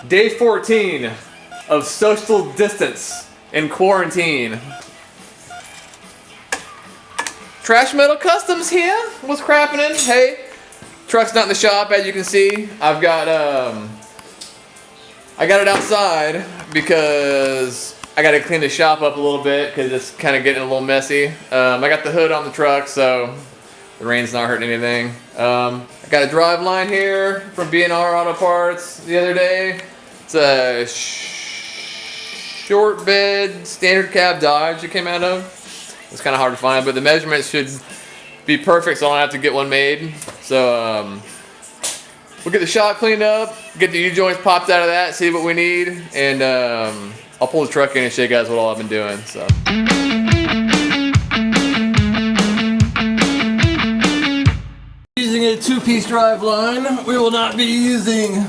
Day 14 of social distance in quarantine. Trash Metal Customs here. What's crappin'? Hey, truck's not in the shop as you can see. I got it outside because I got to clean the shop up a little bit because it's kind of getting a little messy. I got the hood on the truck, so the rain's not hurting anything. I got a drive line here from B&R Auto Parts the other day. It's a short bed standard cab Dodge it came out of. It's kind of hard to find, but the measurements should be perfect, so I don't have to get one made. So we'll get the shop cleaned up, get the U-joints popped out of that, see what we need, and I'll pull the truck in and show you guys what all I've been doing. So. Using a 2-piece drive line, we will not be using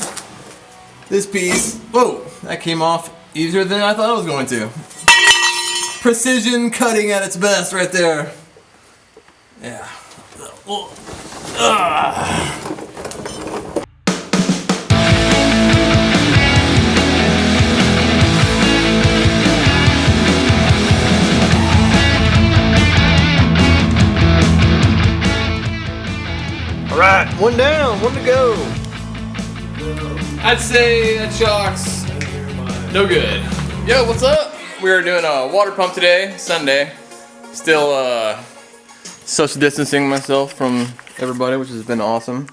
this piece. Whoa, that came off easier than I thought it was going to. Precision cutting at its best right there. Yeah. Alright, one down, one to go. I'd say that shock's no good. Yo, what's up? We are doing a water pump today, Sunday. Still social distancing myself from everybody, which has been awesome.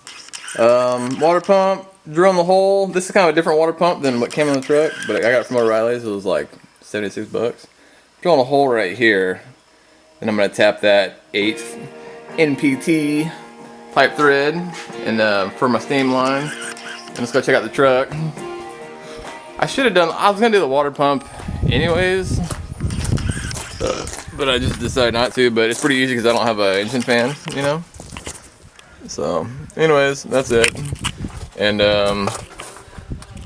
Water pump, drilling the hole. This is kind of a different water pump than what came in the truck, but I got it from O'Reilly's. It was like 76 bucks. Drilling a hole right here. And I'm gonna tap that 8th NPT pipe thread and for my steam line. And let's go check out the truck. I was gonna do the water pump anyways, but I just decided not to, but it's pretty easy because I don't have an engine fan, you know? So, anyways, that's it. And,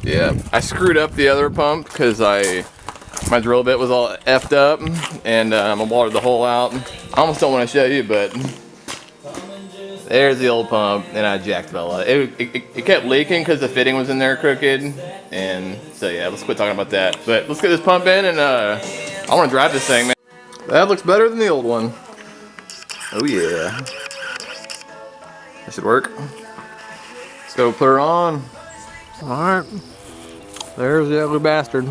yeah, I screwed up the other pump because my drill bit was all effed up, and I watered the hole out. I almost don't want to show you, but there's the old pump, and I jacked it all out. It kept leaking because the fitting was in there crooked, and so yeah, let's quit talking about that. But let's get this pump in, and I want to drive this thing, man. That looks better than the old one. Oh yeah. That should work. Let's go put her on. Alright. There's the ugly bastard.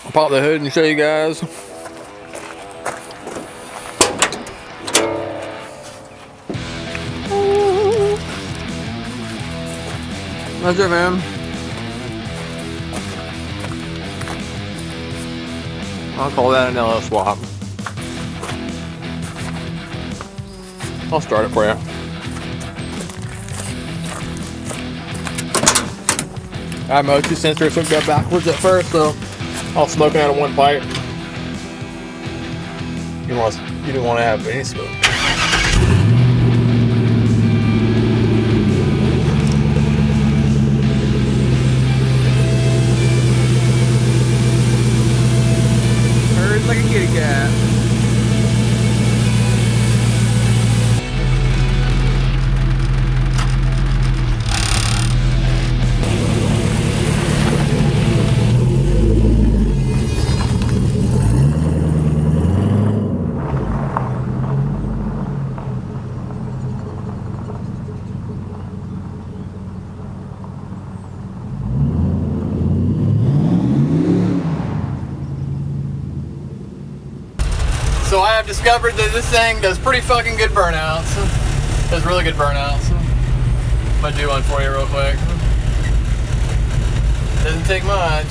I'll pop the hood and show you guys. That's it, man. I'll call that an LS swap. I'll start it for you. I have my O2 sensor hooked up backwards at first, so I'll smoking out of one pipe. You didn't want to have any smoke. Like a kitty cat. So I have discovered that this thing does pretty fucking good burnouts. Does really good burnouts. I'm gonna do one for you real quick. Doesn't take much.